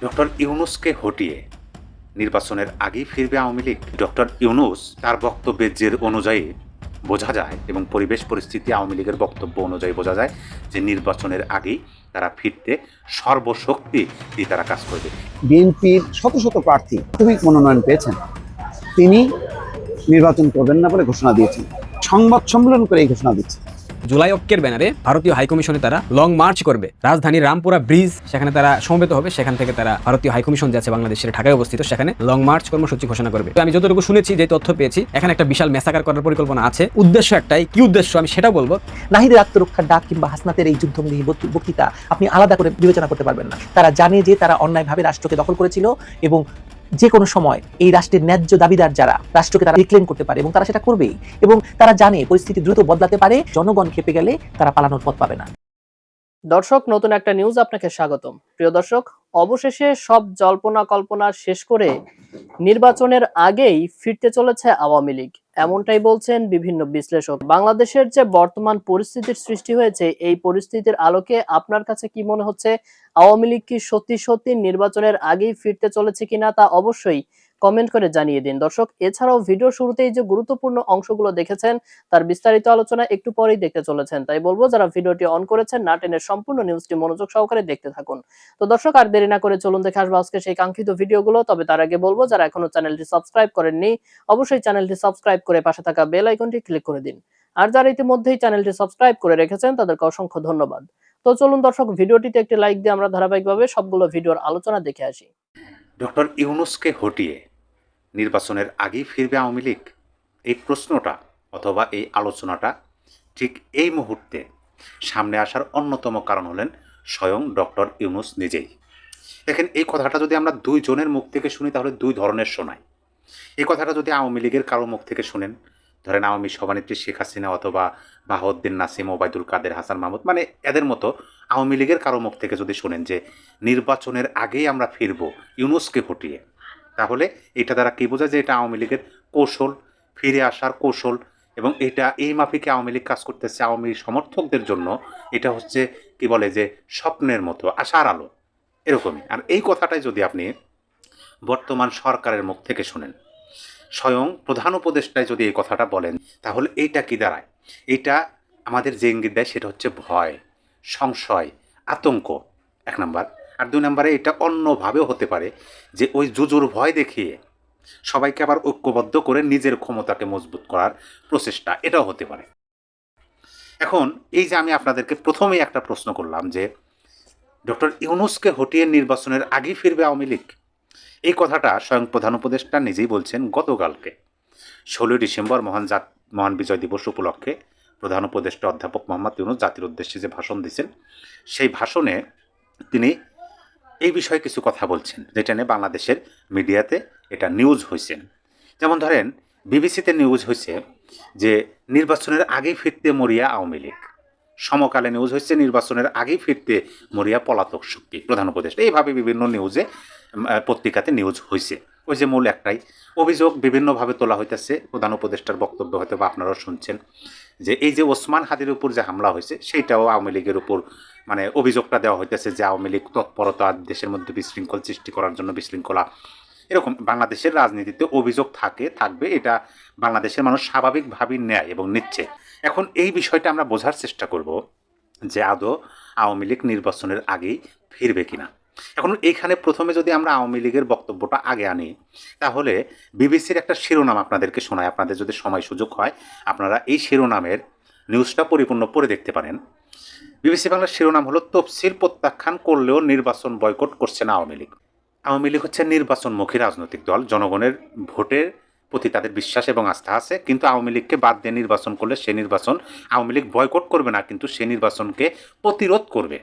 Doctor ইউনূসকে হটিয়ে নির্বাচনের আগেই ফিরবে আওয়ামী লীগ। ডক্টর ইউনূস তার বক্তব্যের জের অনুযায়ী বোঝা যায় এবং পরিবেশ পরিস্থিতি আওয়ামী লীগের বক্তব্য অনুযায়ী বোঝা যায় যে নির্বাচনের আগেই তারা ফিরতে সর্বশক্তি দিয়ে তারা কাজ করবে। বিএনপির শত শত প্রার্থী প্রাথমিক মনোনয়ন পেয়েছেন, তিনি নির্বাচন করবেন না বলে ঘোষণা দিয়েছেন। সংবাদ সম্মেলন করে এই ঘোষণা দিচ্ছে। জুলাই ঐক্যের ব্যানারে ভারতীয় হাইকমিশনে তারা লং মার্চ করবে। রাজধানীর রামপুরা ব্রিজ, সেখানে তারা সমবেত হবে। সেখান থেকে তারা ভারতীয় হাইকমিশন যে আছে বাংলাদেশের ঢাকায় অবস্থিত, সেখানে লং মার্চ কর্মসূচি ঘোষণা করবে। তো আমি যতটুকু শুনেছি, যে তথ্য পেয়েছি, এখানে একটা বিশাল মেসাকার করার পরিকল্পনা আছে। উদ্দেশ্য একটাই, কি উদ্দেশ্য আমি সেটা বলবো। নাহিদের আত্মরক্ষার ডাক কিংবা হাসনাতের এই যুদ্ধমূলী বক্তৃতা আপনি আলাদা করে বিবেচনা করতে পারবেন না। তারা জানে যে তারা অন্যায়ভাবে রাষ্ট্রকে দখল করেছিল এবং যে কোনো সময় এই রাষ্ট্রের ন্যায্য দাবিদার যারা, রাষ্ট্রকে তারা রিক্লেম করতে পারে এবং তারা সেটা করবেই। এবং তারা জানে পরিস্থিতি দ্রুত বদলাতে পারে, জনগণ খেপে গেলে তারা পালানোর পথ পাবে না। দর্শক, নতুন একটা নিউজ আপনাকে স্বাগতম। প্রিয় দর্শক, অবশেষে সব জল্পনা কল্পনা শেষ করে নির্বাচনের আগেই ফিরতে চলেছে আওয়ামী লীগ, এমনটাই বলছেন বিভিন্ন বিশ্লেষক। বাংলাদেশের যে বর্তমান পরিস্থিতির সৃষ্টি হয়েছে, এই পরিস্থিতির আলোকে আপনার কাছে কি মনে হচ্ছে? আওয়ামী লীগ কি সত্যি সত্যি নির্বাচনের আগেই ফিরতে চলেছে কিনা তা অবশ্যই কমেন্ট করে জানিয়ে দিন দর্শক। এছাড়াও ভিডিও শুরুতেই যে গুরুত্বপূর্ণ অংশগুলো দেখেছেন, তার বিস্তারিত আলোচনা একটু পরেই দেখতে চলেছেন। তাই বলবো, যারা ভিডিওটি অন করেছেন, না টেনে সম্পূর্ণ নিউজটি মনোযোগ সহকারে দেখতে থাকুন। তো দর্শক, আর দেরি না করে চলুন দেখে আসবো আজকে সেই কাঙ্ক্ষিত ভিডিওগুলো। তবে তার আগে বলবো, যারা এখনো চ্যানেলটি সাবস্ক্রাইব করেননি, অবশ্যই চ্যানেলটি সাবস্ক্রাইব করে পাশে থাকা বেল আইকনটি ক্লিক করে দিন। আর যারা ইতিমধ্যেই চ্যানেলটি সাবস্ক্রাইব করে রেখেছেন, তাদেরকে অসংখ্য ধন্যবাদ। তো চলুন দর্শক, ভিডিওটিতে একটি লাইক দিয়ে আমরা ধারাবাহিকভাবে সবগুলো ভিডিওর আলোচনা দেখে আসি। ডক্টর ইউনূসকে হটিয়ে নির্বাচনের আগেই ফিরবে আওয়ামী লীগ, এই প্রশ্নটা অথবা এই আলোচনাটা ঠিক এই মুহূর্তে সামনে আসার অন্যতম কারণ হলেন স্বয়ং ডক্টর ইউনূস নিজেই। দেখেন, এই কথাটা যদি আমরা দুইজনের মুখ থেকে শুনি তাহলে দুই ধরনের শোনায়। এই কথাটা যদি আওয়ামী লীগের কারো মুখ থেকে শুনেন, ধরেন আওয়ামী সভানেত্রী শেখ হাসিনা অথবা বাহাউদ্দিন নাসিম, ওবায়দুল কাদের, হাসান মাহমুদ, মানে এদের মতো আওয়ামী লীগের কারো মুখ থেকে যদি শোনেন যে নির্বাচনের আগেই আমরা ফিরব ইউনূসকে হটিয়ে, তাহলে এটা দ্বারা কী বোঝায়? যে এটা আওয়ামী লীগের কৌশল, ফিরে আসার কৌশল, এবং এটা এই মাফিকে আওয়ামী লীগ কাজ করতেছে আওয়ামী সমর্থকদের জন্য। এটা হচ্ছে কি বলে যে স্বপ্নের মতো, আশার আলো, এরকমই। আর এই কথাটাই যদি আপনি বর্তমান সরকারের মুখ থেকে শুনেন, স্বয়ং প্রধান উপদেষ্টায় যদি এই কথাটা বলেন, তাহলে এইটা কি দাঁড়ায়? এইটা আমাদের যে ইঙ্গিত দেয় সেটা হচ্ছে ভয়, সংশয়, আতঙ্ক, এক নাম্বার। আর দুই নাম্বারে এটা অন্যভাবেও হতে পারে যে ওই জুজুর ভয় দেখিয়ে সবাইকে আবার ঐক্যবদ্ধ করে নিজের ক্ষমতাকে মজবুত করার প্রচেষ্টা, এটাও হতে পারে। এখন এই যে আমি আপনাদেরকে প্রথমেই একটা প্রশ্ন করলাম যে ডক্টর ইউনূসকে হটিয়ে নির্বাচনের আগেই ফিরবে আওয়ামী লীগ, এই কথাটা স্বয়ং প্রধান উপদেষ্টা নিজেই বলছেন গতকালকে 16 ডিসেম্বর মহান বিজয় দিবস উপলক্ষে প্রধান উপদেষ্টা অধ্যাপক মোহাম্মদ ইউনূস জাতির উদ্দেশ্যে যে ভাষণ দিয়েছেন, সেই ভাষণে তিনি এই বিষয়ে কিছু কথা বলছেন, যেটা নিয়ে বাংলাদেশের মিডিয়াতে এটা নিউজ হয়েছে। যেমন ধরেন, বিবিসিতে নিউজ হয়েছে যে নির্বাচনের আগেই ফিরতে মরিয়া আওয়ামী লীগ। সমকালে নিউজ হচ্ছে নির্বাচনের আগেই ফিরতে মরিয়া পলাতক শক্তি, প্রধান উপদেষ্টা। এইভাবে বিভিন্ন নিউজে, পত্রিকাতে নিউজ হয়েছে। ওই যে মূল একটাই অভিযোগ বিভিন্নভাবে তোলা হইতেছে। প্রধান উপদেষ্টার বক্তব্য হয়তো বা আপনারাও শুনছেন যে এই যে ওসমান হাদির উপর যে হামলা হয়েছে, সেইটাও আওয়ামী লীগের উপর, মানে অভিযোগটা দেওয়া হইতেছে যে আওয়ামী লীগ তৎপরতা, দেশের মধ্যে বিশৃঙ্খল সৃষ্টি করার জন্য, বিশৃঙ্খলা, এরকম বাংলাদেশের রাজনীতিতে অভিযোগ থাকবে। এটা বাংলাদেশের মানুষ স্বাভাবিকভাবেই নেয় এবং নিচ্ছে। এখন এই বিষয়টা আমরা বোঝার চেষ্টা করব যে আদৌ আওয়ামী লীগ নির্বাচনের আগেই ফিরবে কিনা। এখন এইখানে প্রথমে যদি আমরা আওয়ামী লীগের বক্তব্যটা আগে আনি, তাহলে বিবিসির একটা শিরোনাম আপনাদেরকে শোনায়, আপনাদের যদি সময় সুযোগ হয় আপনারা এই শিরোনামের নিউজটা পরিপূর্ণ পড়ে দেখতে পারেন। বিবিসি বাংলার শিরোনাম হলো, তফসিল প্রত্যাখ্যান করলেও নির্বাচন বয়কট করছে না আওয়ামী লীগ। আওয়ামী লীগ হচ্ছে নির্বাচনমুখী রাজনৈতিক দল, জনগণের ভোটের প্রতি তাদের বিশ্বাস এবং আস্থা আছে, কিন্তু আওয়ামী লীগকে বাদ দিয়ে নির্বাচন করলে সে নির্বাচন আওয়ামী লীগ বয়কট করবে না, কিন্তু সে নির্বাচনকে প্রতিরোধ করবে।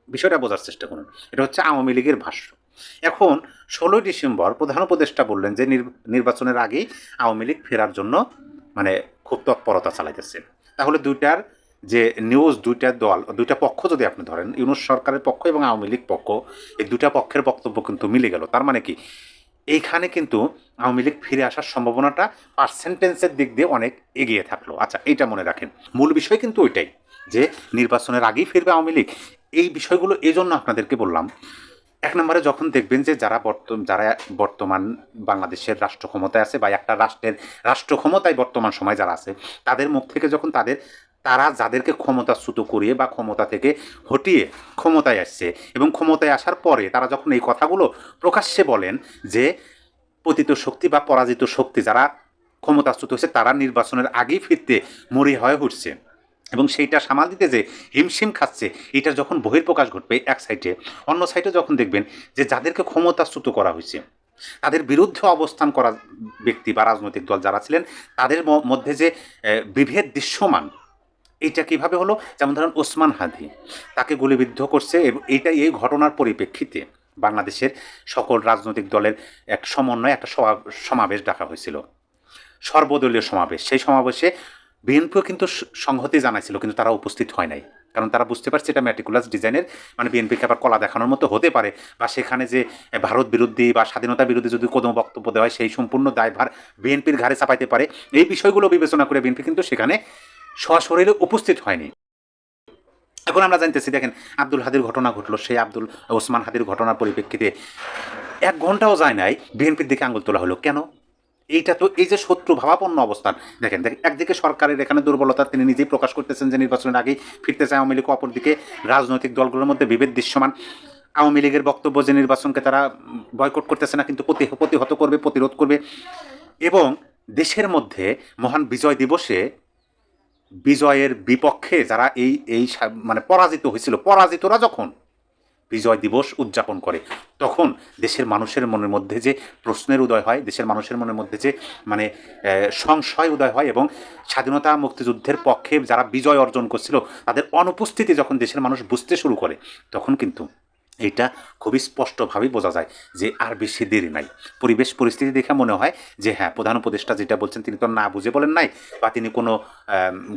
বিষয়টা বোঝার চেষ্টা করুন, এটা হচ্ছে আওয়ামী লীগের ভাষ্য। এখন 16 ডিসেম্বর প্রধান উপদেষ্টা বললেন যে নির্বাচনের আগেই আওয়ামী লীগ ফেরার জন্য মানে খুব তৎপরতা চালাইতেছে। তাহলে দুইটার যে নিউজ, দুইটা পক্ষ যদি আপনি ধরেন, ইউনূস সরকারের পক্ষ এবং আওয়ামী লীগ পক্ষ, এই দুইটা পক্ষের বক্তব্য কিন্তু মিলে গেল। তার মানে কি, এইখানে কিন্তু আওয়ামী লীগ ফিরে আসার সম্ভাবনাটা পার্সেন্টেজের দিক দিয়ে অনেক এগিয়ে থাকলো। আচ্ছা, এইটা মনে রাখেন, মূল বিষয় কিন্তু ওইটাই যে নির্বাচনের আগেই ফিরবে আওয়ামী লীগ। এই বিষয়গুলো এই জন্য আপনাদেরকে বললাম, এক নম্বরে যখন দেখবেন যে যারা বর্তমান বাংলাদেশের রাষ্ট্র ক্ষমতায় আছে বা একটা রাষ্ট্রের রাষ্ট্র ক্ষমতায় বর্তমান সময় যারা আছে, তাদের মুখ থেকে যখন তারা যাদেরকে ক্ষমতাচ্যুত করিয়ে বা ক্ষমতা থেকে হটিয়ে ক্ষমতায় আসছে এবং ক্ষমতায় আসার পরে তারা যখন এই কথাগুলো প্রকাশ্যে বলেন যে পতিত শক্তি বা পরাজিত শক্তি যারা ক্ষমতাচ্যুত হয়েছে তারা নির্বাচনের আগেই ফিরতে মরিয়া হয়ে উঠছে এবং সেইটা সামাল দিতে যে হিমশিম খাচ্ছে, এটা যখন বহির্প্রকাশ ঘটবে এক সাইডে, অন্য সাইডে যখন দেখবেন যে যাদেরকে ক্ষমতাচ্যুত করা হয়েছে তাদের বিরুদ্ধে অবস্থান করা ব্যক্তি বা রাজনৈতিক দল যারা ছিলেন তাদের মধ্যে যে বিভেদ দৃশ্যমান, এইটা কিভাবে হলো? যেমন ধরেন ওসমান হাদি, তাকে গুলিবিদ্ধ করছে এবং এই ঘটনার পরিপ্রেক্ষিতে বাংলাদেশের সকল রাজনৈতিক দলের এক সমন্বয়ে একটা সমাবেশ ডাকা হয়েছিল, সর্বদলীয় সমাবেশ। সেই সমাবেশে বিএনপিও কিন্তু সংহতি জানাইছিল, কিন্তু তারা উপস্থিত হয় নাই, কারণ তারা বুঝতে পারছে এটা ম্যাটিকুলাস ডিজাইনের, মানে বিএনপিকে আবার কলা দেখানোর মতো হতে পারে, বা সেখানে যে ভারত বিরোধী বা স্বাধীনতা বিরোধী যদি কোনো বক্তব্য দেওয়া হয় সেই সম্পূর্ণ দায়ভার বিএনপির ঘাড়ে চাপাইতে পারে। এই বিষয়গুলো বিবেচনা করে বিএনপি কিন্তু সেখানে সশরীরে উপস্থিত হয়নি। এখন আমরা জানতেছি, দেখেন আব্দুল হাদির ঘটনা ঘটলো, সেই ওসমান হাদির ঘটনার পরিপ্রেক্ষিতে 1 ঘন্টাও যায় নাই বিএনপির দিকে আঙুল তোলা হলো। কেন? এইটা তো এই যে শত্রু ভাবাপন্ন অবস্থান, দেখেন একদিকে সরকারের এখানে দুর্বলতা তিনি নিজেই প্রকাশ করতেছেন যে নির্বাচনের আগেই ফিরতে চায় আওয়ামী লীগ, অপরদিকে রাজনৈতিক দলগুলোর মধ্যে বিভেদ দৃশ্যমান। আওয়ামী লীগের বক্তব্য যে নির্বাচনকে তারা বয়কট করতেছে না, কিন্তু প্রতিহত করবে, প্রতিরোধ করবে। এবং দেশের মধ্যে মহান বিজয় দিবসে বিজয়ের বিপক্ষে যারা মানে পরাজিত হয়েছিল, পরাজিতরা যখন বিজয় দিবস উদযাপন করে তখন দেশের মানুষের মনের মধ্যে যে প্রশ্নের উদয় হয়, দেশের মানুষের মনের মধ্যে যে মানে সংশয় উদয় হয় এবং স্বাধীনতা মুক্তিযুদ্ধের পক্ষে যারা বিজয় অর্জন করছিল তাদের অনুপস্থিতি যখন দেশের মানুষ বুঝতে শুরু করে, তখন কিন্তু এটা খুবই স্পষ্টভাবেই বোঝা যায় যে আর বেশি দেরি নাই। পরিবেশ পরিস্থিতি দেখে মনে হয় যে হ্যাঁ, প্রধান উপদেষ্টা যেটা বলছেন তিনি তো না বুঝে বলেন নাই, বা তিনি কোনো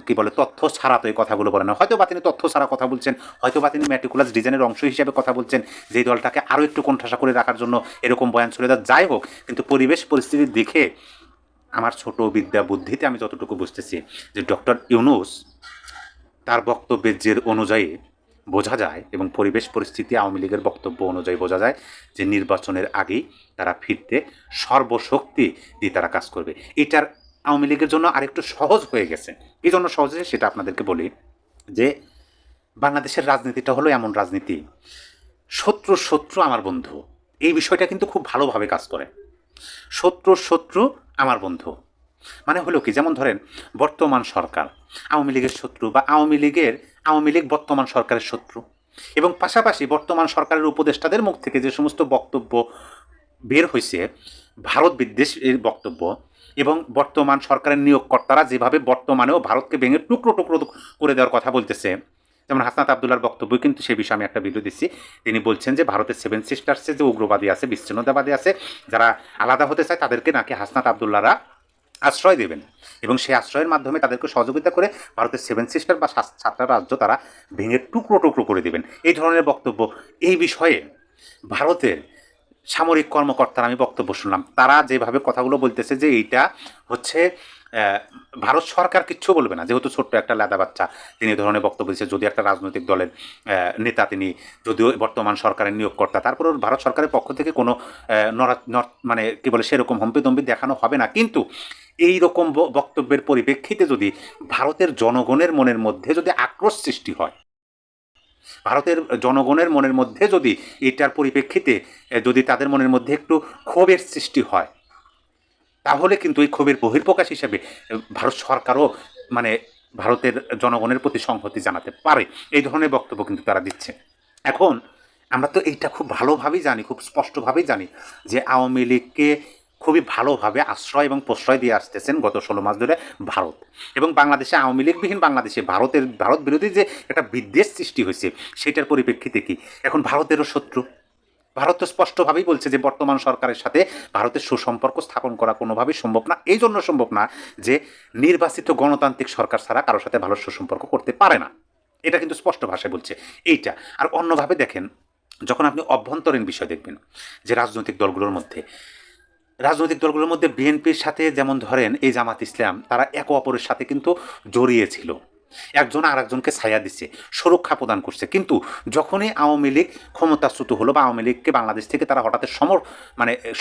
কি বলে তথ্য ছাড়া তো এই কথাগুলো বলেন না, হয়তো বা তিনি তথ্য ছাড়া কথা বলছেন, হয়তো বা তিনি ম্যাটিকুলাস ডিজাইনের অংশ হিসেবে কথা বলছেন যে দলটাকে আরও একটু কোণঠাসা করে রাখার জন্য এরকম বয়ান চলে যায়। যাই হোক, কিন্তু পরিবেশ পরিস্থিতি দেখে আমার ছোট বিদ্যা বুদ্ধিতে আমি যতটুকু বুঝতেছি যে ডক্টর ইউনূস তার বক্তব্যের যে অনুযায়ী বোঝা যায় এবং পরিবেশ পরিস্থিতি আওয়ামী লীগের বক্তব্য অনুযায়ী বোঝা যায় যে নির্বাচনের আগেই তারা ফিরতে সর্বশক্তি দিয়ে তারা কাজ করবে। এটার আওয়ামী লীগের জন্য আরেকটু সহজ হয়ে গেছে। এই জন্য সহজ হয়েছে সেটা আপনাদেরকে বলি যে বাংলাদেশের রাজনীতিটা হলো এমন রাজনীতি, শত্রু আমার বন্ধু, এই বিষয়টা কিন্তু খুব ভালোভাবে কাজ করে। শত্রু আমার বন্ধু মানে হলো কি, যেমন ধরেন বর্তমান সরকার আওয়ামী লীগের শত্রু, বা আওয়ামী লীগ বর্তমান সরকারের শত্রু, এবং পাশাপাশি বর্তমান সরকারের উপদেষ্টাদের মুখ থেকে যে সমস্ত বক্তব্য বের হয়েছে ভারত বিদ্বেষের বক্তব্য, এবং বর্তমান সরকারের নিয়োগকর্তারা যেভাবে বর্তমানেও ভারতকে ভেঙে টুকরো করে দেওয়ার কথা বলতেছে, যেমন হাসনাত আবদুল্লাহর বক্তব্য কিন্তু সে বিষয়ে আমি একটা ভিডিও দিচ্ছি। তিনি বলছেন যে ভারতের 7 সিস্টার্সে যে উগ্রবাদী আছে, বিচ্ছিন্নতাবাদী আছে, যারা আলাদা হতে চায় তাদেরকে নাকি হাসনাত আবদুল্লাহরা আশ্রয় দেবেন এবং সেই আশ্রয়ের মাধ্যমে তাদেরকে সহযোগিতা করে ভারতের 7 সিস্টার বা 7টা রাজ্য তারা ভেঙে টুকরো করে দেবেন, এই ধরনের বক্তব্য। এই বিষয়ে ভারতের সামরিক কর্মকর্তারা আমি বক্তব্য শুনলাম, তারা যেভাবে কথাগুলো বলতেছে যে এইটা হচ্ছে ভারত সরকার কিচ্ছু বলবে না, যেহেতু ছোট্ট একটা লাদা বাচ্চা তিনি এই ধরনের বক্তব্য দিচ্ছে। যদি একটা রাজনৈতিক দলের নেতা, তিনি যদিও বর্তমান সরকারের নিয়োগকর্তা, তারপরেও ভারত সরকারের পক্ষ থেকে কোনো মানে কি বলে সেরকম হম্বিতম্বি দেখানো হবে না। কিন্তু এই রকম বক্তব্যের পরিপ্রেক্ষিতে যদি ভারতের জনগণের মনের মধ্যে যদি আক্রোশ সৃষ্টি হয়, ভারতের জনগণের মনের মধ্যে যদি এটার পরিপ্রেক্ষিতে যদি তাদের মনের মধ্যে একটু ক্ষোভের সৃষ্টি হয়, তাহলে কিন্তু এই ক্ষোভের বহির্প্রকাশ হিসেবে ভারত সরকারও মানে ভারতের জনগণের প্রতি সংহতি জানাতে পারে। এই ধরনের বক্তব্য কিন্তু তারা দিচ্ছে। এখন আমরা তো এইটা খুব ভালোভাবেই জানি, খুব স্পষ্টভাবেই জানি যে আওয়ামী লীগকে খুবই ভালোভাবে আশ্রয় এবং প্রশ্রয় দিয়ে আসতেছেন গত 16 মাস ধরে ভারত, এবং বাংলাদেশে আওয়ামী লীগবিহীন বাংলাদেশে ভারত বিরোধী যে একটা বিদ্বেষ সৃষ্টি হয়েছে সেটার পরিপ্রেক্ষিতে কি এখন ভারতেরও শত্রু। ভারত তো স্পষ্টভাবেই বলছে যে বর্তমান সরকারের সাথে ভারতের সুসম্পর্ক স্থাপন করা কোনোভাবেই সম্ভব না। এই জন্য সম্ভব না যে নির্বাচিত গণতান্ত্রিক সরকার ছাড়া কারোর সাথে ভালো সুসম্পর্ক করতে পারে না, এটা কিন্তু স্পষ্ট ভাষায় বলছে এইটা। আর অন্যভাবে দেখেন, যখন আপনি অভ্যন্তরীণ বিষয় দেখবেন যে রাজনৈতিক দলগুলোর মধ্যে বিএনপির সাথে যেমন ধরেন এই জামাত ইসলাম, তারা একে অপরের সাথে কিন্তু জড়িয়ে ছিল, একজন আর একজনকে ছায়া দিচ্ছে, সুরক্ষা প্রদান করছে। কিন্তু যখনই আওয়ামী লীগ ক্ষমতাচ্যুত হলো বা আওয়ামী লীগকে বাংলাদেশ থেকে তারা হঠাৎ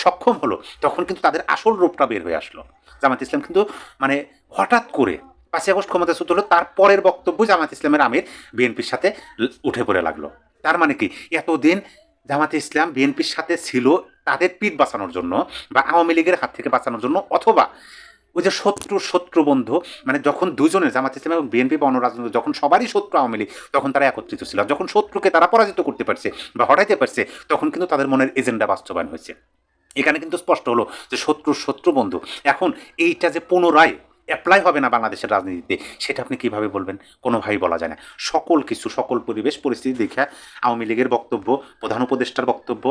সক্ষম হলো, তখন কিন্তু তাদের আসল রূপটা বের হয়ে আসলো। জামাত ইসলাম কিন্তু মানে হঠাৎ করে 5ই আগস্ট ক্ষমতাচ্যুত হলো, তার পরের বক্তব্য জামাত ইসলামের আমির বিএনপির সাথে উঠে পড়ে লাগলো। তার মানে কি, এতদিন জামাতে ইসলাম বিএনপির সাথে ছিল তাদের পিঠ বাঁচানোর জন্য বা আওয়ামী লীগের হাত থেকে বাঁচানোর জন্য, অথবা ওই যে শত্রু বন্ধু, মানে যখন দুজনের জামাত ইসলাম এবং বিএনপি বা অন্য রাজনৈতিক যখন সবারই শত্রু আওয়ামী লীগ, তখন তারা একত্রিত ছিল। যখন শত্রুকে তারা পরাজিত করতে পারছে বা হটাইতে পারছে, তখন কিন্তু তাদের মনের এজেন্ডা বাস্তবায়ন হয়েছে। এখানে কিন্তু স্পষ্ট হলো যে শত্রু বন্ধু। এখন এইটা যে পুনরায় অ্যাপ্লাই হবে না বাংলাদেশের রাজনীতিতে, সেটা আপনি কিভাবে বলবেন? কোনোভাবেই বলা যায় না। সকল পরিবেশ পরিস্থিতি দেখে আওয়ামী লীগের বক্তব্য, প্রধান উপদেষ্টার বক্তব্য,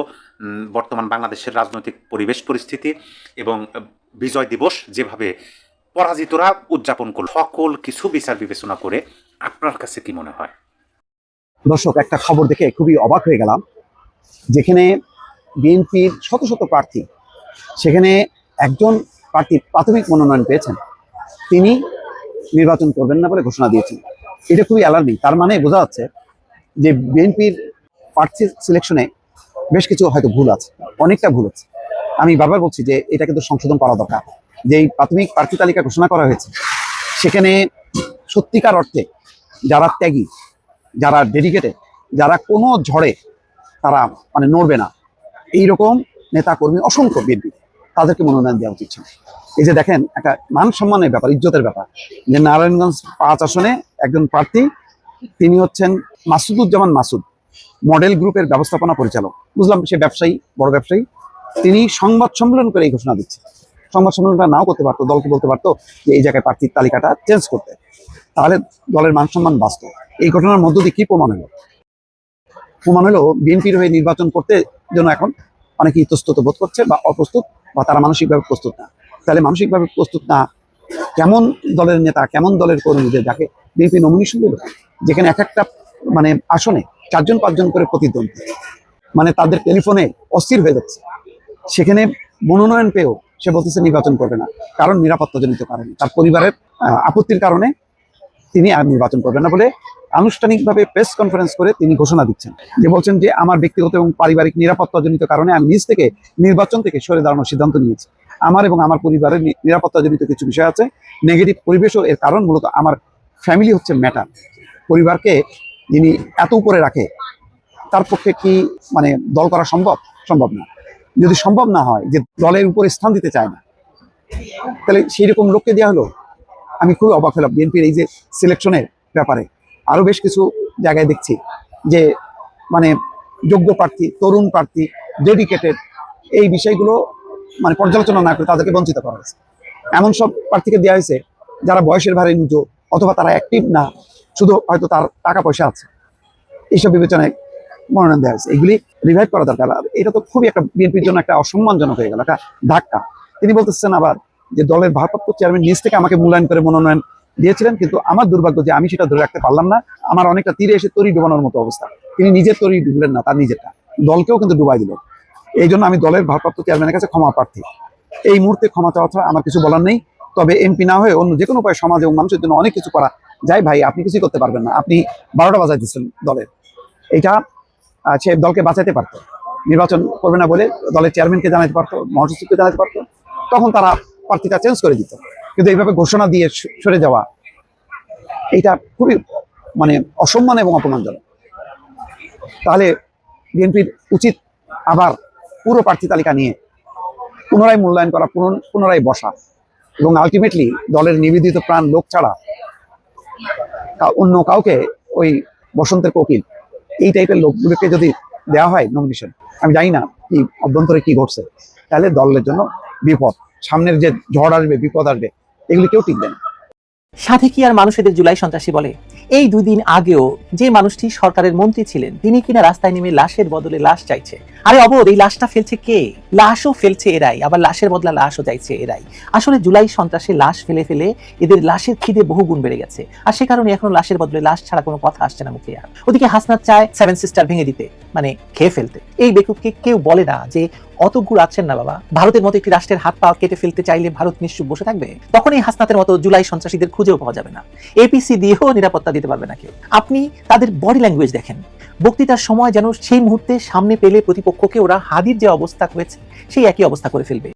বর্তমান বাংলাদেশের রাজনৈতিক পরিবেশ পরিস্থিতি এবং বিজয় দিবস যেভাবে পরাজিতরা উদযাপন করল, সকল কিছু বিচার বিবেচনা করে আপনার কাছে কি মনে হয়? দর্শক, একটা খবর দেখে খুবই অবাক হয়ে গেলাম। যেখানে বিএনপির শত শত প্রার্থী, সেখানে একজন প্রার্থী প্রাথমিক মনোনয়ন পেয়েছেন, তিনি নির্বাচন করবেন না বলে ঘোষণা দিয়েছেন। এটা খুবই অ্যালার্মিং। তার মানে বোঝা যাচ্ছে যে বিএনপির প্রার্থী সিলেকশনে বেশ কিছু হয়তো ভুল আছে, অনেকটা ভুল আছে। আমি বারবার বলছি যে এটা কিন্তু সংশোধন করা দরকার। যে এই প্রাথমিক প্রার্থী তালিকা ঘোষণা করা হয়েছে, সেখানে সত্যিকার অর্থে যারা ত্যাগী, যারা ডেডিকেটেড, যারা কোনো ঝড়ে তারা মানে নড়বে না, এইরকম নেতা কর্মী অসংখ্য বিএনপি, তাদেরকে মনোনয়ন দেওয়া উচিত ছিল। এই যে দেখেন, একটা মান সম্মানের ব্যাপার, ইজ্জতের ব্যাপার, যে নারায়ণগঞ্জ 5 আসনে একজন প্রার্থী, তিনি হচ্ছেন মাসুদুজ্জামান মাসুদ, মডেল গ্রুপের ব্যবস্থাপনা পরিচালক। বুঝলাম সে ব্যবসায়ী, বড় ব্যবসায়ী। তিনি সংবাদ সম্মেলন করে এই ঘোষণা দিচ্ছে। সংবাদ সম্মেলনটা নাও করতে পারতো, দলকে বলতে পারতো যে এই জায়গায় প্রার্থীর তালিকাটা চেঞ্জ করতে, তাহলে দলের মান সম্মান বাঁচত। এই ঘটনার মধ্য দিয়ে কি প্রমাণ হলো? প্রমাণ হলো বিএনপির হয়ে নির্বাচন করতে জন্য এখন অনেকে ইতস্তত বোধ করছে বা অপ্রস্তুত, বা তারা মানসিকভাবে প্রস্তুত না। তাহলে মানসিকভাবে প্রস্তুত না, কেমন দলের নেতা, কেমন দলের কর্মীদের যাকে বিএনপি নমিনেশন দিল, যেখানে এক একটা মানে আসনে 4-5 করে প্রতিদ্বন্দ্বী, মানে তাদের টেলিফোনে অস্থির হয়ে যাচ্ছে। সেখানে মনোনয়ন পেয়েও সে বলতেছে নির্বাচন করবে না, কারণ নিরাপত্তাজনিত কারণে, তার পরিবারের আপত্তির কারণে তিনি আর নির্বাচন করবেন না বলে আনুষ্ঠানিকভাবে প্রেস কনফারেন্স করে তিনি ঘোষণা দিচ্ছেন, যে বলছেন যে আমার ব্যক্তিগত এবং পারিবারিক নিরাপত্তাজনিত কারণে আমি নিজ থেকে নির্বাচন থেকে সরে দাঁড়ানোর সিদ্ধান্ত নিয়েছি। আমার এবং আমার পরিবারের নিরাপত্তাজনিত কিছু বিষয় আছে, নেগেটিভ পরিবেশও এর কারণ। মূলত আমার ফ্যামিলি হচ্ছে ম্যাটার। পরিবারকে যিনি এত উপরে রাখে, তার পক্ষে কি মানে দল করা সম্ভব না। যদি সম্ভব না হয়, যে দলের উপরে স্থান দিতে চায় না, তাহলে সেই রকম লোককে দেওয়া হলো। আমি খুবই অবাক হলাম বিএনপির এই যে সিলেকশনের ব্যাপারে। আরো বেশ কিছু জায়গায় দেখছি যে মানে যোগ্য প্রার্থী, তরুণ প্রার্থী, ডেডিকেটেড, এই বিষয়গুলো মানে পর্যালোচনা না করে তাদেরকে বঞ্চিত করা হয়েছে। এমন সব প্রার্থীকে দেওয়া হয়েছে যারা বয়সের ভারে নুজো, অথবা তারা অ্যাক্টিভ না, শুধু হয়তো তার টাকা পয়সা আছে, এইসব বিবেচনায় মনোনয়ন দেওয়া হয়েছে। এগুলি রিভাইভ করা দরকার। আর এটা তো খুবই একটা বিএনপির জন্য একটা অসম্মানজনক হয়ে গেল, একটা ধাক্কা। তিনি বলতেছেন আবার যে দলের ভারপ্রাপ্ত চেয়ারম্যান নিজ থেকে আমাকে মূল্যায়ন করে মনোনয়ন দিয়েছিলেন, কিন্তু আমার দুর্ভাগ্য যে আমি সেটা ধরে রাখতে পারলাম না। আমার অনেকটা তীরে এসে তরি ডুবানোর মতো অবস্থা। তিনি নিজের তরি ডুবলেন না, তার নিজেরটা, দলকেও কিন্তু ডুবাই দিলেন। এই জন্য আমি দলের ভারপ্রাপ্ত চেয়ারম্যানের কাছে ক্ষমা প্রার্থী। এই মুহূর্তে ক্ষমা চাওয়া ছাড়া আমার কিছু বলার নেই। তবে এমপি না হয়ে অন্য যে কোনো উপায়ে সমাজ এবং মানুষের জন্য অনেক কিছু করা যায়। ভাই, আপনি কিছুই করতে পারবেন না, আপনি 12টা বাজাই দিচ্ছেন দলের। এটা সে দলকে বাঁচাইতে পারতো, নির্বাচন করবে না বলে দলের চেয়ারম্যানকে জানাতে পারতো, মহাসচিবকে জানাতে পারতো, তখন তারা প্রার্থীটা চেঞ্জ করে দিত। কিন্তু এইভাবে ঘোষণা দিয়ে সরে যাওয়া, এটা খুবই মানে অসম্মান এবং অপমানজনক। তাহলে বিএনপির উচিত আবার পুরো প্রার্থী তালিকা নিয়ে পুনরায় মূল্যায়ন করা, পুনরায় বসা, এবং আলটিমেটলি দলের নিবেদিত প্রাণ লোক ছাড়া অন্য কাউকে, ওই বসন্তের কোকিল, এই টাইপের লোকগুলোকে যদি দেওয়া হয় নমিনেশন, আমি জানি না কি অভ্যন্তরে কি ঘটছে, তাহলে দলের জন্য বিপদ। সামনের যে ঝড় আসবে, বিপদ আসবে, এগুলি কেউ টিকবে না। সাথে কি আর মানুষ এদের জুলাই সন্ত্রাসী বলে? এই 2 দিন আগেও যে মানুষটি সরকারের মন্ত্রী ছিলেন তিনি কিনা রাস্তায় নেমে লাশের বদলে লাশ চাইছে। আরে অবোধ, এই লাশটা ফেলছে কে? লাশও ফেলছে এরাই, আবার লাশের বদলা লাশও চাইছে এরাই। আসলে জুলাই সন্ত্রাসে লাশ ফেলে ফেলে এদের লাশের খিদে বহু গুণ বেড়ে গেছে, আর সে কারণে এখন লাশের বদলে লাশ ছাড়া কোনো কথা আসছে না মুখে। আর ওদিকে হাসনাত চায় 7 সিস্টার ভেঙে দিতে, মানে খেয়ে ফেলতে। এই বেকুবকে কেউ বলে না যে অত গুড় আছেন না বাবা, ভারতের মতো একটি রাষ্ট্রের হাত পা কেটে ফেলতে চাইলে ভারত নিশ্চুপ বসে থাকবে? তখন এই হাসনাতের মতো জুলাই সন্ত্রাসীদের খুঁজেও পাওয়া যাবে না, এপিসি দিয়েও নিরাপত্তা দিতে পারবে না কেউ। আপনি তাদের বডি ল্যাঙ্গুয়েজ দেখেন, বক্তৃতার সময় যেন সেই মুহূর্তে সামনে পেলে প্রতিপক্ষকে ওরা হাদির যে অবস্থা হয়েছে সেই একই অবস্থা করে ফেলবে।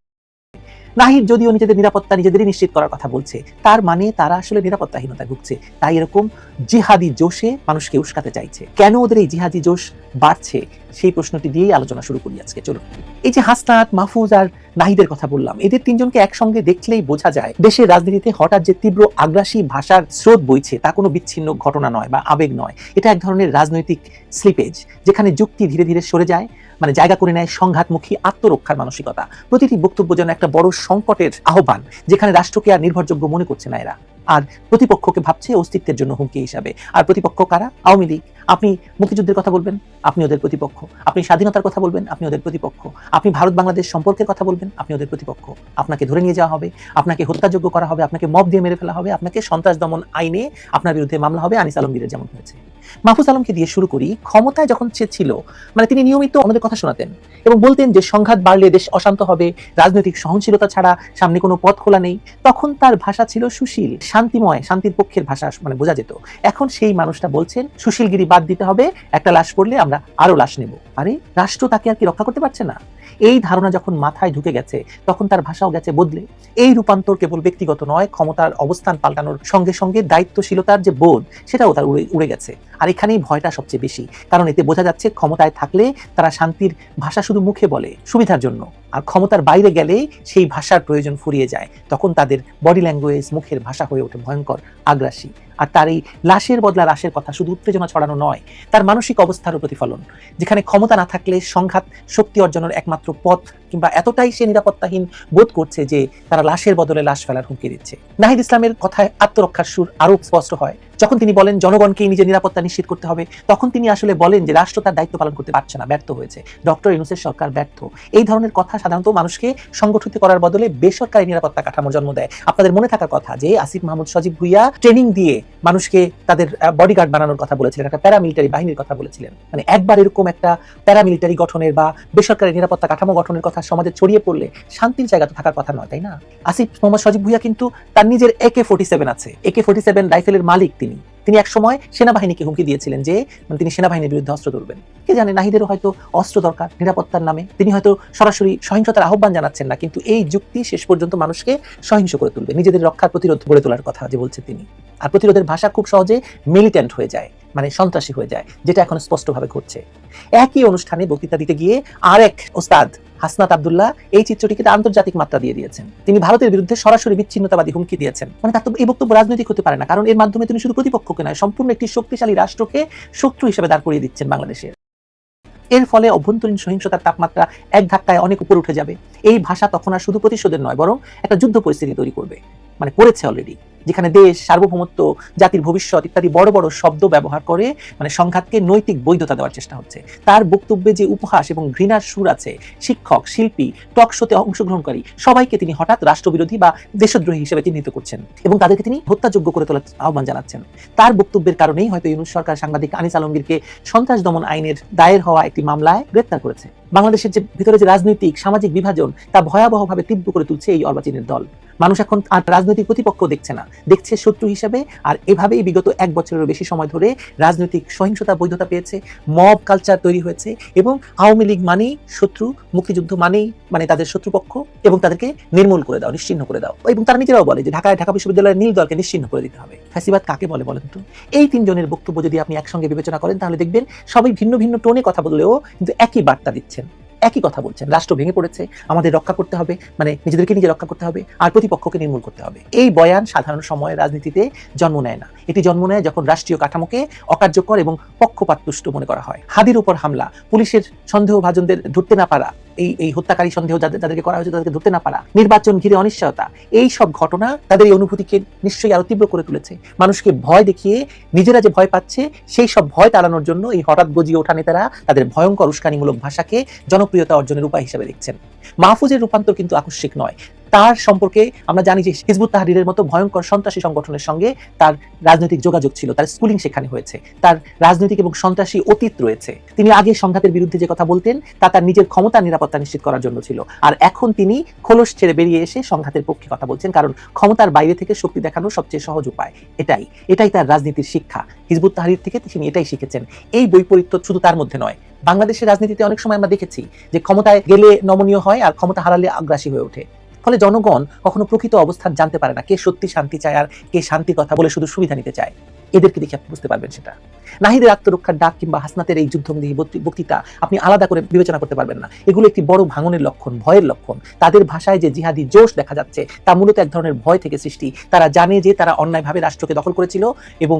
নাহিদ যদিও নিজেদের নিরাপত্তা নিজেদেরই নিশ্চিত করার কথা বলছে, তার মানে তারা আসলে নিরাপত্তাহীনতা ভুগছে, তাই এরকম জিহাদি জোশে মানুষকে উস্কাতে চাইছে। কেন ওদের এই জিহাদি জোশ বাড়ছে সেই প্রশ্নটি দিয়েই আলোচনা শুরু করি আজকে। চলুন, এই যে হাসনাত, মাহফুজ আর নাহিদের কথা বললাম, এদের তিনজনকে একসঙ্গে দেখলেই বোঝা যায় দেশের রাজনীতিতে হঠাৎ যে তীব্র আগ্রাসী ভাষার স্রোত বইছে তা কোনো বিচ্ছিন্ন ঘটনা নয় বা আবেগ নয়, এটা এক ধরনের রাজনৈতিক স্লিপেজ, যেখানে যুক্তি ধীরে ধীরে সরে যায়, মানে জায়গা করে নেয় সংঘাতমুখী আত্মরক্ষার মানসিকতা। প্রতিটি বক্তব্য যেন একটা বড় সংকটের আহ্বান, যেখানে রাষ্ট্রকে আর নির্ভরযোগ্য মনে করছে না এরা, আর প্রতিপক্ষকে ভাবছে অস্তিত্বের জন্য হুমকি হিসাবে। আর প্রতিপক্ষ কারা? আওয়ামী লীগ। আপনি মুক্তিযুদ্ধের কথা বলবেন, আপনি ওদের প্রতিপক্ষ। আপনি স্বাধীনতার কথা বলবেন, আপনি ওদের প্রতিপক্ষ। আপনি ভারত বাংলাদেশ সম্পর্কের কথা বলবেন, আপনি ওদের প্রতিপক্ষ। আপনাকে ধরে নিয়ে যাওয়া হবে, আপনাকে হত্যাযোগ্য করা হবে, আপনাকে মব দিয়ে মেরে ফেলা হবে, আপনাকে সন্ত্রাস দমন আইনে আপনার বিরুদ্ধে মামলা হবে, আনিস আলমগীরের যেমন হয়েছে। মাহফুজ আলমকে দিয়ে শুরু করি। ক্ষমতায় যখন সে ছিল, মানে তিনি নিয়মিত আমাদের কথা শোনাতেন এবং বলতেন যে সংঘাত বাড়লে দেশ অশান্ত হবে, রাজনৈতিক সহনশীলতা ছাড়া সামনে কোনো পথ খোলা নেই। তখন তার ভাষা ছিল সুশীল, শান্তিময়, শান্তির পক্ষের ভাষা, মানে বোঝা যেত। এখন সেই মানুষটা বলছেন সুশীলগিরি বাদ দিতে হবে, একটা লাশ পড়লে আমরা আরো লাশ নেব। আরে রাষ্ট্র তাকে আর কি রক্ষা করতে পারছে না? এই ধারণা যখন মাথায় ঢুকে গেছে তখন তার ভাষাও গেছে বদলে। এই রূপান্তর কেবল ব্যক্তিগত নয়, ক্ষমতার অবস্থান পাল্টানোর সঙ্গে সঙ্গে দায়িত্বশীলতার যে বোধ সেটাও তার উড়ে গেছে। আর এখানেই ভয়টা সবচেয়ে বেশি, কারণ এতে বোঝা যাচ্ছে ক্ষমতায় থাকলে তারা শান্তির ভাষা শুধু মুখে বলে সুবিধার জন্য, আর ক্ষমতার বাইরে গেলে সেই ভাষার প্রয়োজন ফুরিয়ে যায়। তখন তাদের বডি ল্যাঙ্গুয়েজ, মুখের ভাষা হয়ে ওঠে ভয়ঙ্কর আগ্রাসী। আর তার এই লাশের বদলা লাশের কথা শুধু উত্তেজনা ছড়ানো নয়, তার মানসিক অবস্থারও প্রতিফলন, যেখানে ক্ষমতা না থাকলে সংঘাত শক্তি অর্জনের একমাত্র পথ, কিংবা এতটাই সে নিরাপত্তাহীন বোধ করছে যে তারা লাশের বদলে লাশ ফেলার হুমকি দিচ্ছে। নাহিদ ইসলামের কথায় আত্মরক্ষার সুর আরো স্পষ্ট হয় যখন তিনি বলেন জনগণকেই নিজের নিরাপত্তা নিশ্চিত করতে হবে। তখন তিনি আসলে বলেন যে রাষ্ট্র তার দায়িত্ব পালন করতে পারছে না, ব্যর্থ হয়েছে, ডক্টর ইউনূসের সরকার ব্যর্থ। এই ধরনের কথা সাধারণত মানুষকে সংগঠিত করার বদলে বেসরকারি নিরাপত্তা কাঠামোর জন্ম দেয়। আপনাদের মনে থাকার কথা যে আসিফ মাহমুদ সজীব ভুইয়া ট্রেনিং দিয়ে মানুষকে তাদের বডিগার্ড বানানোর কথা বলেছিলেন, একটা প্যারামিলিটারি বাহিনীর কথা বলেছিলেন। মানে একবার এরকম একটা প্যারামিলিটারি গঠনের বা বেসরকারি নিরাপত্তা কাঠামো গঠনের কথা সমাজে ছড়িয়ে পড়লে শান্তির জায়গা তো থাকার কথা নয়, তাই না? আসিফ মোহাম্মদ সজীব ভুইয়া কিন্তু তার নিজের AK-47 আছে, AK-47 রাইফেলের মালিক তিনি এক সময় সেনাবাহিনীকে হুমকি দিয়েছিলেন যে তিনি সেনাবাহিনীর বিরুদ্ধে অস্ত্র ধরবেন। কে জানে, নাহিদেরও হয়তো অস্ত্র দরকার নিরাপত্তার নামে। তিনি হয়তো সরাসরি সহিংসতার আহ্বান জানাচ্ছেন না, কিন্তু এই যুক্তি শেষ পর্যন্ত মানুষকে সহিংস করে তুলবে, নিজেদের রক্ষার প্রতিরোধ গড়ে তোলার কথা যে বলছে তিনি। আর প্রতিরোধের ভাষা খুব সহজে মিলিট্যান্ট হয়ে যায়, মানে সন্ত্রাসী হয়ে যায়, যেটা এখন স্পষ্টভাবে ঘটছে। একই অনুষ্ঠানে বক্তৃতা দিতে গিয়ে আরেক ওস্তাদ হাসনাত আব্দুল্লাহ এই চিত্রটিকে আন্তর্জাতিক মাত্রা দিয়ে দিয়েছেন। তিনি ভারতের বিরুদ্ধে সরাসরি বিচ্ছিন্নতাবাদী হুমকি দিয়েছেন। মানে তার তো এই বক্তব্য রাজনৈতিক হতে পারে না, কারণ এর মাধ্যমে তিনি শুধু প্রতিপক্ষকে নয়, সম্পূর্ণ একটি শক্তিশালী রাষ্ট্রকে শত্রু হিসেবে দাঁড় করিয়ে দিচ্ছেন বাংলাদেশের। এর ফলে অভ্যন্তরীণ সহিংসতার তাপমাত্রা এক ধাক্কায় অনেক উপরে উঠে যাবে। এই ভাষা তখন আর শুধু প্রতিশোধের নয়, বরং একটা যুদ্ধ পরিস্থিতি তৈরি করবে, মানে করেছে অলরেডি, যেখানে দেশ, সার্বভৌমত্ব, জাতির ভবিষ্যৎ ইত্যাদি বড় বড় শব্দ ব্যবহার করে মানে সংঘাতকে নৈতিক বৈধতা দেওয়ার চেষ্টা হচ্ছে। তার বক্তব্যে যে উপহাস এবং ঘৃণার সুর আছে, শিক্ষক, শিল্পী, টক শোতে অংশগ্রহণকারী সবাইকে তিনি হঠাৎ রাষ্ট্রবিরোধী বা দেশদ্রোহী হিসেবে চিহ্নিত করছেন এবং তাদেরকে তিনি হত্যাযোগ্য করে তোলার আহ্বান জানাচ্ছেন। তার বক্তব্যের কারণেই হয়তো ইউনূস সরকার সাংবাদিক আনিস আলমগীরকে সন্ত্রাস দমন আইনের দায়ের হওয়া একটি মামলায় গ্রেপ্তার করেছে। বাংলাদেশের যে ভিতরে যে রাজনৈতিক সামাজিক বিভাজন তা ভয়াবহভাবে তীব্র করে তুলছে এই অর্বাচীনের দল। মানুষ এখন আর রাজনৈতিক প্রতিপক্ষ দেখছে না, দেখছে শত্রু হিসেবে। আর এভাবেই বিগত 1 বছরেরও বেশি সময় ধরে রাজনৈতিক সহিংসতা বৈধতা পেয়েছে, মব কালচার তৈরি হয়েছে এবং আওয়ামী লীগ মানেই শত্রু, মুক্তিযুদ্ধ মানেই মানে তাদের শত্রুপক্ষ এবং তাদেরকে নির্মূল করে দাও, নিশ্চিহ্ন করে দাও। এবং তারা নিজেরাও বলে যে ঢাকা বিশ্ববিদ্যালয়ের নীল দলকে নিশ্চিহ্ন করে দিতে হবে। ফ্যাসিবাদ কাকে বলে বলেন তো? এই তিনজনের বক্তব্য যদি আপনি একসঙ্গে বিবেচনা করেন তাহলে দেখবেন সবাই ভিন্ন ভিন্ন টোনে কথা বললেও কিন্তু একই বার্তা দিচ্ছেন, একই কথা বলছেন। রাষ্ট্র ভেঙে পড়েছে, আমাদের রক্ষা করতে হবে, মানে নিজেদেরকে নিজে রক্ষা করতে হবে, আর প্রতিপক্ষকে নির্মূল করতে হবে। এই বয়ান সাধারণ সময়ের রাজনীতিতে জন্ম নেয় না, এটি জন্ম নেয় যখন রাষ্ট্রীয় কাঠামোকে অকার্যকর এবং পক্ষপাতদুষ্ট মনে করা হয়। হাদির উপর হামলা, পুলিশের সন্দেহভাজনদের ধরতে না পারা, এই হত্যাকারী সন্দেহ যাদেরকে করা হয়েছে তাদেরকে ধরতে না পারা, নির্বাচন ঘিরে অনিশ্চয়তা, এই সব ঘটনা তাদের এই অনুভূতিকে নিশ্চয়ই আরো তীব্র করে তুলেছে। মানুষকে ভয় দেখিয়ে নিজেরা যে ভয় পাচ্ছে সেই সব ভয় তাড়ানোর জন্য এই হঠাৎ গজিয়ে ওঠা নেতারা তাদের ভয়ঙ্কর উস্কানিমূলক ভাষাকে জনপ্রিয়তা অর্জনের উপায় হিসেবে দেখছেন। মাহফুজের রূপান্তর কিন্তু আকস্মিক নয়। তার সম্পর্কে আমরা জানি যে হিজবুত তাহরিরের মতো ভয়ঙ্কর সন্ত্রাসী সংগঠনের সঙ্গে তার রাজনৈতিক যোগাযোগ ছিল, তার স্কুলিং সেখানে হয়েছে, তার রাজনৈতিক এবং সন্ত্রাসী অতীত রয়েছে। তিনি আগে সংঘাতের বিরুদ্ধে যে কথা বলতেন তা তার নিজের ক্ষমতার নিরাপত্তা নিশ্চিত করার জন্য ছিল, আর এখন তিনি খোলস ছেড়ে বেরিয়ে এসে সংঘাতের পক্ষে কথা বলছেন, কারণ ক্ষমতার বাইরে থেকে শক্তি দেখানোর সবচেয়ে সহজ উপায় এটাই তার রাজনীতির শিক্ষা। হিজবুত তাহরির থেকে তিনি এটাই শিখেছেন। এই বৈপরীত্য শুধু তার মধ্যে নয়, বাংলাদেশের রাজনীতিতে অনেক সময় আমরা দেখেছি যে ক্ষমতায় গেলে নমনীয় হয় আর ক্ষমতা হারালে আগ্রাসী হয়ে ওঠে। ফলে জনগণ কখনো প্রকৃত অবস্থান জানতে পারে না, কে সত্যি শান্তি চায় আর কে শান্তির কথা বলে শুধু সুবিধা নিতে চায়। এদেরকে দেখে আপনি বুঝতে পারবেন সেটা। নাহিদের আত্মরক্ষার ডাক কিংবা হাসনাতের এই যুদ্ধংদেহী বক্তৃতা আপনি আলাদা করে বিবেচনা করতে পারবেন না। এগুলো একটি বড় ভাঙনের লক্ষণ, ভয়ের লক্ষণ। তাদের ভাষায় যে জিহাদি জোশ দেখা যাচ্ছে তা মূলত এক ধরনের ভয় থেকে সৃষ্টি। তারা জানে যে তারা অন্যায়ভাবে রাষ্ট্রকে দখল করেছিল এবং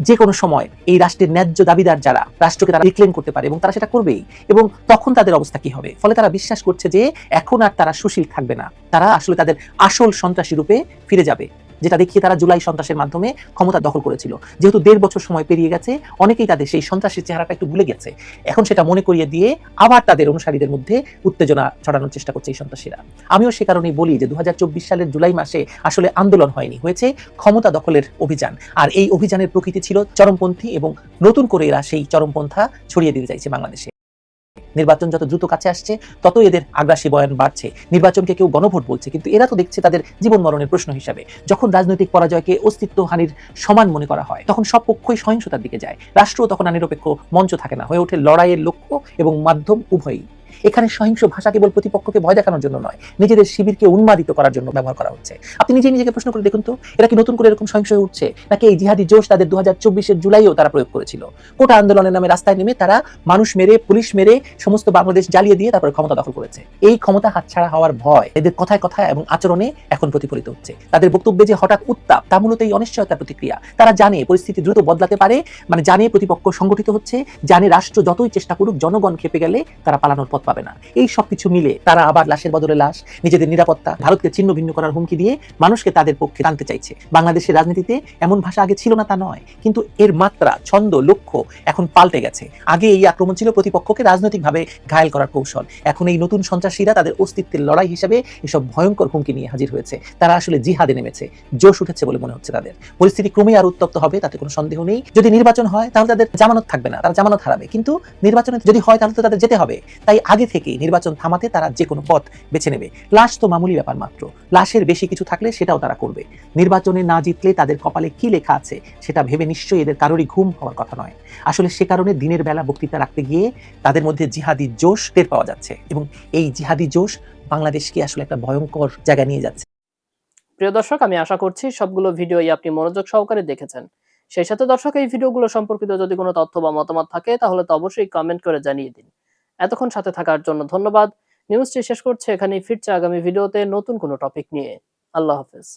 যে কোনো সময় এই রাষ্ট্রের ন্যায্য দাবিদার যারা রাষ্ট্রকে তারা রিক্লেম করতে পারে এবং তারা সেটা করবেই, এবং তখন তাদের অবস্থা কি হবে। ফলে তারা বিশ্বাস করছে যে এখন আর তারা সুশীল থাকবে না, তারা আসলে তাদের আসল সন্ত্রাসী রূপে ফিরে যাবে, যেটা দেখিয়ে তারা জুলাই সন্ত্রাসের মাধ্যমে ক্ষমতা দখল করেছিল। যেহেতু 1.5 বছর সময় পেরিয়ে গেছে, অনেকেই তাদের সেই সন্ত্রাসীর চেহারাটা একটু ভুলে গেছে। এখন সেটা মনে করিয়ে দিয়ে আবার তাদের অনুসারীদের মধ্যে উত্তেজনা ছড়ানোর চেষ্টা করছে এই সন্ত্রাসীরা। আমিও সে কারণেই বলি যে 2024 সালের জুলাই মাসে আসলে আন্দোলন হয়নি, হয়েছে ক্ষমতা দখলের অভিযান। আর এই অভিযানের প্রকৃতি ছিল চরমপন্থী এবং নতুন করে এরা সেই চরমপন্থা ছড়িয়ে দিতে চাইছে বাংলাদেশে। নির্বাচন যত দ্রুত কাছে আসছে ততই এদের আগ্রাসী বয়ান বাড়ছে। নির্বাচনকে কেউ গণভোট বলছে, কিন্তু এরা তো দেখছে তাদের জীবন মরণের প্রশ্ন হিসাবে। যখন রাজনৈতিক পরাজয়কে অস্তিত্বহানির সমান মনে করা হয় তখন সব পক্ষই সহিংসতার দিকে যায়। রাষ্ট্র তখন আর নিরপেক্ষ মঞ্চ থাকে না, হয়ে ওঠে লড়াইয়ের লক্ষ্য এবং মাধ্যম উভয়ই। এখানে সহিংস ভাষা কেবল প্রতিপক্ষকে ভয় দেখানোর জন্য নয়, নিজেদের শিবিরকে উন্মাদিত করার জন্য ব্যবহার করা হচ্ছে। আপনি নিজেকে প্রশ্ন করে দেখুন তো, এরা কি নতুন করে এরকম সহিংস হয়ে উঠছে, নাকি এই জিহাদি জোশ তাদের 2024-এর জুলাইও তারা প্রয়োগ করেছিল? কোটা আন্দোলনের নামে রাস্তায় নেমে তারা মানুষ মেরে, পুলিশ মেরে সমস্ত বাংলাদেশ জ্বালিয়ে দিয়ে তারপরে ক্ষমতা দখল করেছে। এই ক্ষমতা হাতছাড়া হওয়ার ভয় এদের কথায় কথায় এবং আচরণে এখন প্রতিফলিত হচ্ছে। তাদের বক্তব্যে যে হঠাৎ উত্তাপ, তা মূলত এই অনিশ্চয়তার প্রতিক্রিয়া। তারা জানে পরিস্থিতি দ্রুত বদলাতে পারে, মানে জানে প্রতিপক্ষ সংগঠিত হচ্ছে, জানে রাষ্ট্র যতই চেষ্টা করুক জনগণ খেপে গেলে তারা পালানোর পথ পাবে না। এই সবকিছু মিলে তারা আবার লাশের বদলে লাশ, নিজেদের নিরাপত্তা, ভারতকে ছিন্ন ভিন্ন করার হুমকি দিয়ে মানুষকে তাদের পক্ষে টানতে চাইছে। বাংলাদেশের রাজনীতিতে এমন ভাষা আগে ছিল না তা নয়, কিন্তু এর মাত্রা, ছন্দ, লক্ষ্য এখন পাল্টে গেছে। আগে এই আক্রমণ ছিল প্রতিপক্ষকে রাজনৈতিকভাবে ঘায়েল করার কৌশল, এখন এই নতুন সন্ত্রাসীরা তাদের অস্তিত্বের লড়াই হিসেবে এসব ভয়ঙ্কর হুমকি নিয়ে হাজির হয়েছে। তারা আসলে জিহাদে নেমেছে, জোশ উঠেছে বলে মনে হচ্ছে তাদের। পরিস্থিতি ক্রমেই আর উত্তপ্ত হবে, তাতে কোনো সন্দেহ নেই। যদি নির্বাচন হয় তাহলে তাদের জামানত থাকবে না, তারা জামানত হারাবে, কিন্তু নির্বাচনে যদি হয় তাহলে তো তাদের যেতে হবে। তাই আগে থেকে নির্বাচন থামাতে তারা যে কোনো পথ বেছে নেবে। লাশ তো মামুলি ব্যাপার মাত্র, লাশের বেশি কিছু থাকলে সেটাও তারা করবে। নির্বাচনে না জিতলে তাদের কপালে কি লেখা আছে সেটা ভেবে নিশ্চয়ই এদের কারোরই ঘুম হওয়ার কথা নয়। আসলে সে কারণে দিনের বেলা বক্তৃতা রাখতে গিয়ে তাদের মধ্যে জিহাদি জোশ টের পাওয়া যাচ্ছে, এবং এই জিহাদি জোশ বাংলাদেশকে আসলে একটা ভয়ঙ্কর জায়গায় নিয়ে যাচ্ছে। প্রিয় দর্শক, আমি আশা করছি সবগুলো ভিডিওই আপনি মনোযোগ সহকারে দেখেছেন। সেই সাথে দর্শক, এই ভিডিওগুলো সম্পর্কিত যদি কোনো তথ্য বা মতামত থাকে তাহলে তো অবশ্যই কমেন্ট করে জানিয়ে দিন। এতক্ষণ সাথে থাকার জন্য ধন্যবাদ। নিউজটি শেষ করছে এখানেই, ফিরছে আগামী ভিডিওতে নতুন কোনো টপিক নিয়ে। আল্লাহ হাফেজ।